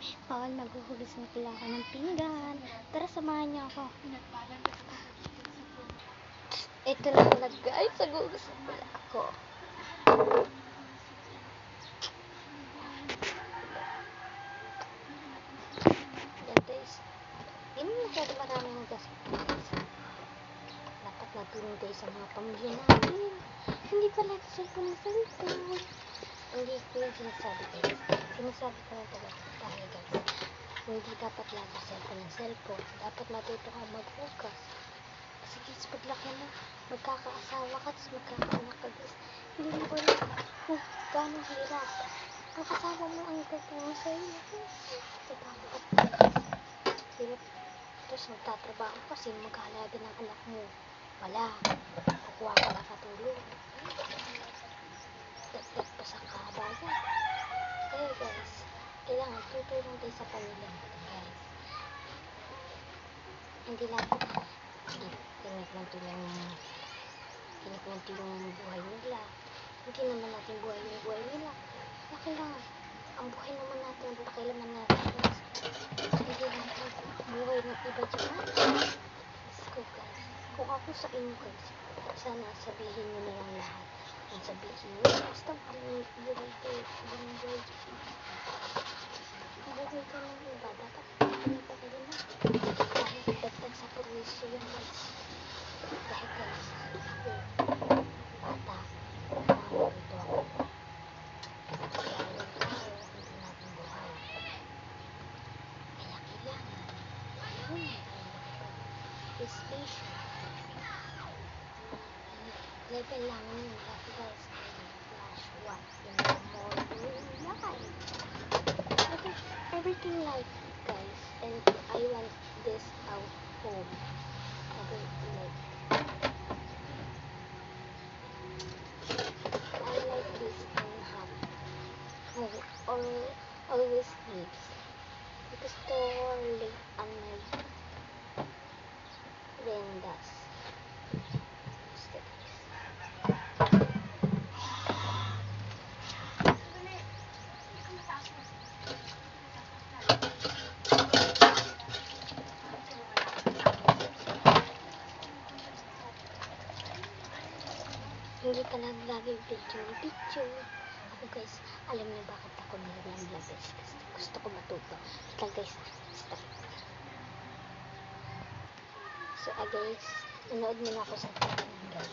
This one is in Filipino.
Oh, maghuhugas na pala ako ng pinggan. Tara, samahan niyo ako. Ito na pala guys, maghuhugas na pala ako. Yan guys. Hindi mo masyado maraming hugas. Dapat natulong tayo sa mga pamilya natin. Hindi pala ito cellphone na cellphone. Hindi ko yung sinasabi guys. Sinasabi ko na talaga tayo guys. Hindi dapat lagi cellphone ng cellphone. Dapat matuto ka maghugas. Kasi guys, paglaki mo, magkakaasawa ka, tapos magkakaanak ka guys. Hindi mo alam kung gaano hirap. Ang kasama mo ang tutulong sa iyo. Nagkakaat guys. Hirap. Tapos magtatrabaho ka, sino mag-aalaga ng anak mo? Wala. Kukuha ka na katulong. Dagdag pa sa kabayan. Kaya guys, kailangan tutulong tayo sa pamilya natin guys. Hindi lang kinagmanti yung buhay nila. Hindi naman natin buhay yung buhay nila. Kailangan ang buhay naman natin, ang pakilaman natin guys. Hindi lang buhay ng iba dyan. Let's go guys. Kung ako sa inyo guys, sana sabihin nyo na lang lahat. Ang sabihin nyo, basta buhay kayo. Buhay ka ng iba, dapat pinapakilaman. Dahil dagdag sa perwisyo yun guys. Dahil guys, ako, bata, nakarito ako. Kaya yung tao, hindi natin buhay. Kaya kailangan, marunong tayo makipag-ispisyo. Level lang yun, kasi guys, flash what in the morning light. Everything light, guys, and I want this out home. Everything light. I like this and hot. Or always needs. Because too late on my vendas. Hindi ka lang lagi picture. Ako guys, alam niyo bakit ako nilagyan guys? Kasi gusto ko matuto. Ito guys, stop. So guys, nanood muna ako sa tingin guys.